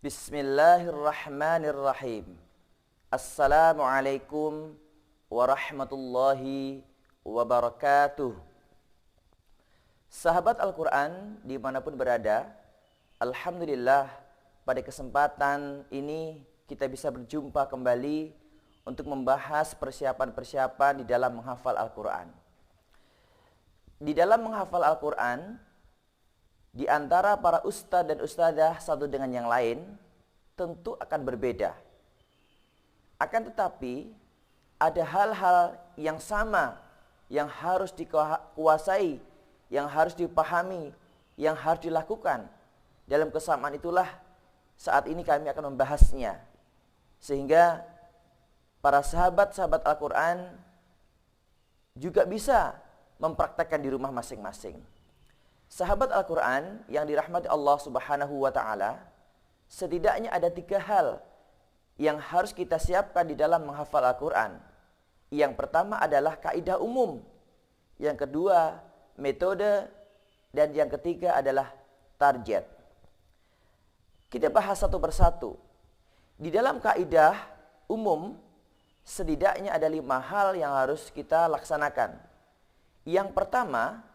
Bismillahirrahmanirrahim. Assalamualaikum warahmatullahi wabarakatuh. Sahabat Al-Quran dimanapun berada, alhamdulillah pada kesempatan ini kita bisa berjumpa kembali untuk membahas persiapan-persiapan di dalam menghafal Al-Quran. Di dalam menghafal Al-Quran, di antara para ustadz dan ustadzah satu dengan yang lain tentu akan berbeda. Akan tetapi ada hal-hal yang sama yang harus dikuasai, yang harus dipahami, yang harus dilakukan. Dalam kesamaan itulah saat ini kami akan membahasnya. Sehingga para sahabat-sahabat Al-Quran juga bisa mempraktekkan di rumah masing-masing. Sahabat Al-Quran yang dirahmati Allah Subhanahu wa Ta'ala, setidaknya ada 3 hal yang harus kita siapkan di dalam menghafal Al-Quran. Yang pertama adalah kaidah umum, yang kedua metode, dan yang ketiga adalah target. Kita bahas satu persatu. Di dalam kaidah umum, setidaknya ada 5 hal yang harus kita laksanakan. Yang pertama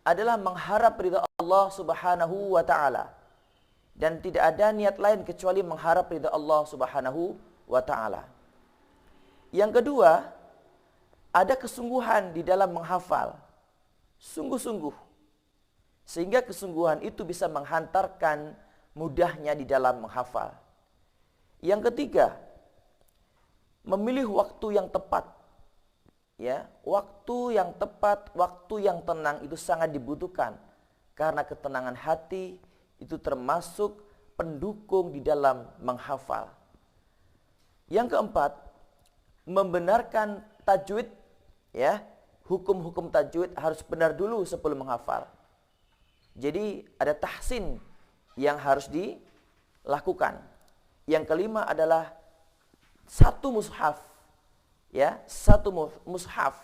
adalah mengharap ridha Allah Subhanahu wa Ta'ala. Dan tidak ada niat lain kecuali mengharap ridha Allah Subhanahu wa Ta'ala. Yang kedua, ada kesungguhan di dalam menghafal. Sungguh-sungguh. Sehingga kesungguhan itu bisa menghantarkan mudahnya di dalam menghafal. Yang ketiga, memilih waktu yang tepat. Ya, waktu yang tepat, waktu yang tenang itu sangat dibutuhkan, karena ketenangan hati itu termasuk pendukung di dalam menghafal. Yang keempat, membenarkan tajwid, ya, hukum-hukum tajwid harus benar dulu sebelum menghafal. Jadi ada tahsin yang harus dilakukan. Yang kelima adalah satu mushaf. Ya, satu mushaf,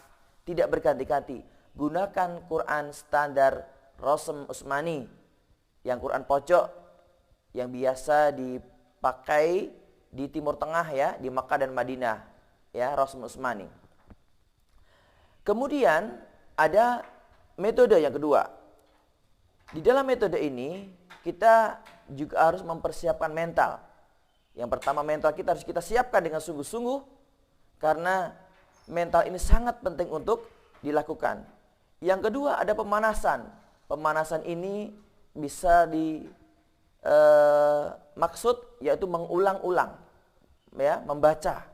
tidak berganti-ganti. Gunakan Quran standar Rasm Utsmani, yang Quran pojok, yang biasa dipakai di Timur Tengah, ya, di Makkah dan Madinah, ya, Rasm Utsmani. Kemudian ada metode yang kedua. Di dalam metode ini kita juga harus mempersiapkan mental. Yang pertama, mental kita harus kita siapkan dengan sungguh-sungguh, karena mental ini sangat penting untuk dilakukan. Yang kedua ada pemanasan. Pemanasan ini bisa maksud yaitu mengulang-ulang, ya, membaca.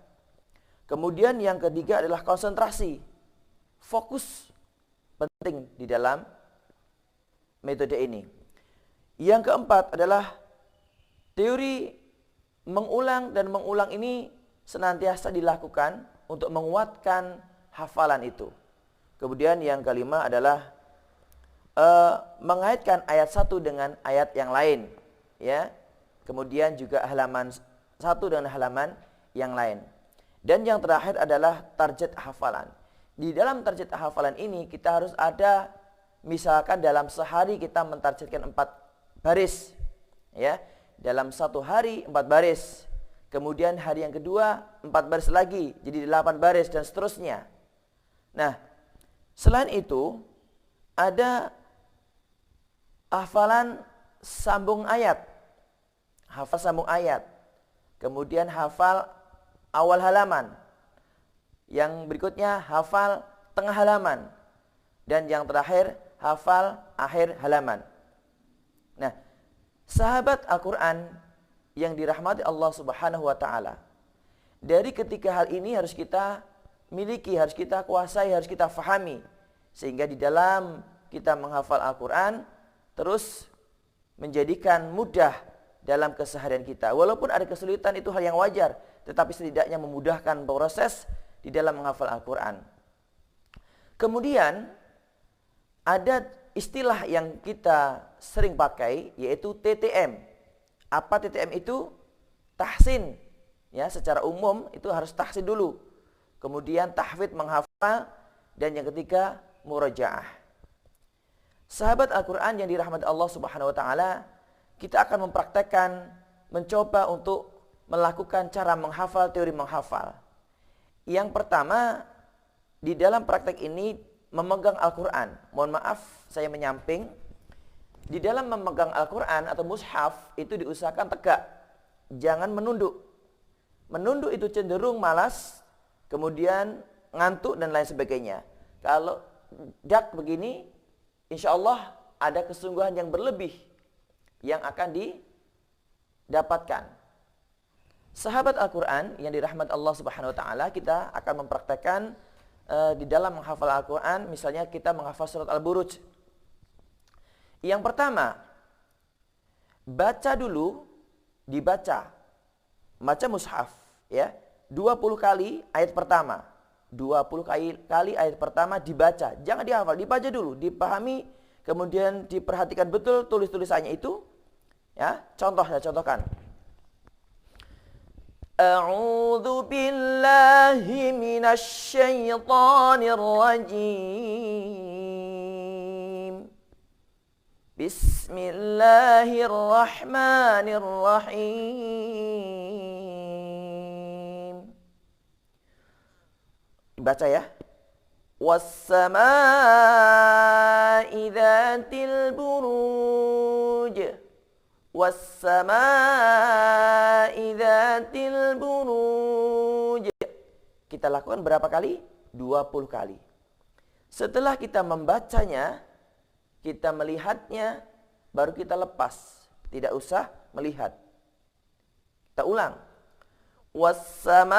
Kemudian yang ketiga adalah konsentrasi. Fokus penting di dalam metode ini. Yang keempat adalah teori mengulang dan mengulang ini senantiasa dilakukan untuk menguatkan hafalan itu. Kemudian yang kelima adalah mengaitkan ayat satu dengan ayat yang lain, ya. Kemudian juga halaman satu dengan halaman yang lain. Dan yang terakhir adalah target hafalan. Di dalam target hafalan ini kita harus ada, misalkan dalam sehari kita mentargetkan 4 baris, ya. Dalam 1 hari 4 baris. Kemudian hari yang kedua 4 baris lagi, jadi 8 baris dan seterusnya. Nah, selain itu ada hafalan sambung ayat. Hafal sambung ayat. Kemudian hafal awal halaman. Yang berikutnya hafal tengah halaman. Dan yang terakhir hafal akhir halaman. Nah, sahabat Al-Quran yang dirahmati Allah Subhanahu wa Ta'ala, dari ketiga hal ini harus kita miliki, harus kita kuasai, harus kita fahami, sehingga di dalam kita menghafal Al-Quran terus menjadikan mudah dalam keseharian kita. Walaupun ada kesulitan, itu hal yang wajar, tetapi setidaknya memudahkan proses di dalam menghafal Al-Quran. Kemudian ada istilah yang kita sering pakai, yaitu TTM. Apa TTM itu? Tahsin. Ya, secara umum itu harus tahsin dulu. Kemudian tahfidz, menghafal, dan yang ketiga murajaah. Sahabat Al-Quran yang dirahmati Allah Subhanahu wa Ta'ala, kita akan mempraktekkan mencoba untuk melakukan cara menghafal, teori menghafal. Yang pertama, di dalam praktek ini memegang Al-Quran. Mohon maaf, saya menyamping. Di dalam memegang Al-Quran atau mushaf itu diusahakan tegak. Jangan menunduk. Menunduk itu cenderung malas, kemudian ngantuk dan lain sebagainya. Kalau dak begini, insya Allah ada kesungguhan yang berlebih yang akan didapatkan. Sahabat Al-Quran yang dirahmat Allah Subhanahu Wa Taala, kita akan mempraktekkan di dalam menghafal Al-Quran. Misalnya kita menghafal surat Al-Buruj. Yang pertama, baca dulu, dibaca, baca mushaf, ya, 20 kali ayat pertama. 20 kali ayat pertama dibaca, jangan dihafal, dibaca dulu, dipahami, kemudian diperhatikan betul tulis-tulisannya itu, ya. Contohkan. A'udzu billahi minasy syaithanir rajim. Bismillahirrahmanirrahim. Dibaca ya. Was-samaa'i dzatil buruj. Was-samaa'i dzatil buruj. Kita lakukan berapa kali? 20 kali. Setelah kita membacanya, kita melihatnya, baru kita lepas. Tidak usah melihat. Kita ulang. Was-samaa'i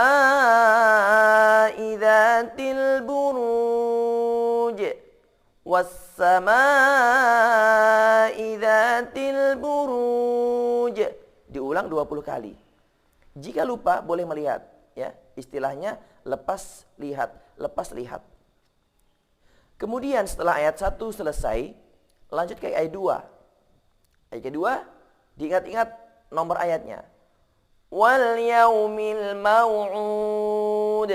dzatil buruj. Was-samaa'i dzatil buruj. Diulang 20 kali. Jika lupa boleh melihat, ya. Istilahnya lepas lihat. Kemudian setelah ayat 1 selesai, lanjut ke ayat 2. Ayat kedua, diingat-ingat nomor ayatnya. Wal yaumil mau'ud.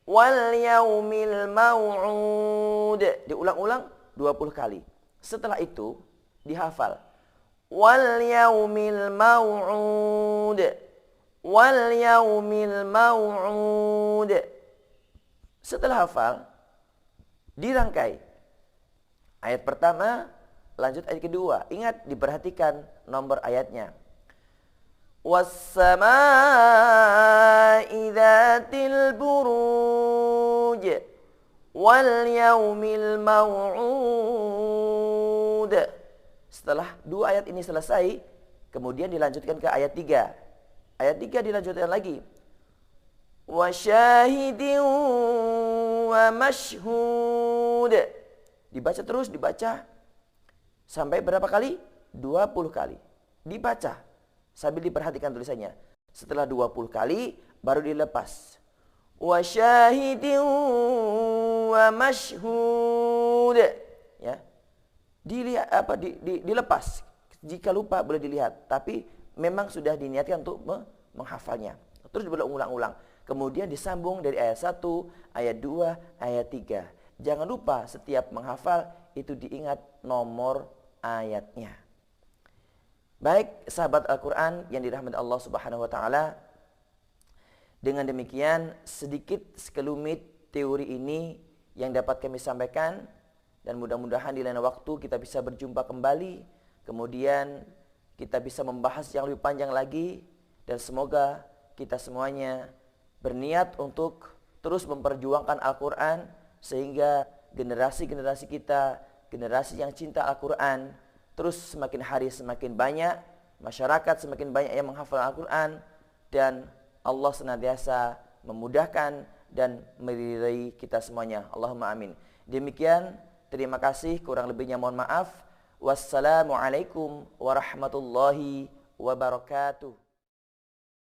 Wal yaumil mau'ud. Diulang-ulang 20 kali. Setelah itu dihafal. Wal yaumil mau'ud. Wal yaumil mau'ud. Setelah hafal, dirangkai. Ayat pertama, lanjut ayat kedua. Ingat, diperhatikan nomor ayatnya. Was-samaa'i dzatil buruj. Wal yaumil mau'ud. Setelah dua ayat ini selesai, kemudian dilanjutkan ke ayat 3. Ayat 3 dilanjutkan lagi. Wa syahidin wa mashhud. Dibaca terus, dibaca. Sampai berapa kali? 20 kali. Dibaca sambil diperhatikan tulisannya. Setelah 20 kali baru dilepas. Wa syahidin wa mashhud. Ya. Dilihat dilepas. Jika lupa boleh dilihat, tapi memang sudah diniatkan untuk menghafalnya. Terus diulang-ulang. Kemudian disambung dari ayat 1, ayat 2, ayat 3. Jangan lupa setiap menghafal itu diingat nomor ayatnya. Baik, sahabat Al-Quran yang dirahmati Allah Subhanahu Wa Taala. Dengan demikian sedikit sekelumit teori ini yang dapat kami sampaikan. Dan mudah-mudahan di lain waktu kita bisa berjumpa kembali. Kemudian kita bisa membahas yang lebih panjang lagi. Dan semoga kita semuanya berniat untuk terus memperjuangkan Al-Quran. Sehingga generasi-generasi kita, generasi yang cinta Al-Quran, terus semakin hari semakin banyak, masyarakat semakin banyak yang menghafal Al-Quran, dan Allah senantiasa memudahkan dan meridai kita semuanya. Allahumma amin. Demikian, terima kasih, kurang lebihnya mohon maaf. Wassalamualaikum warahmatullahi wabarakatuh.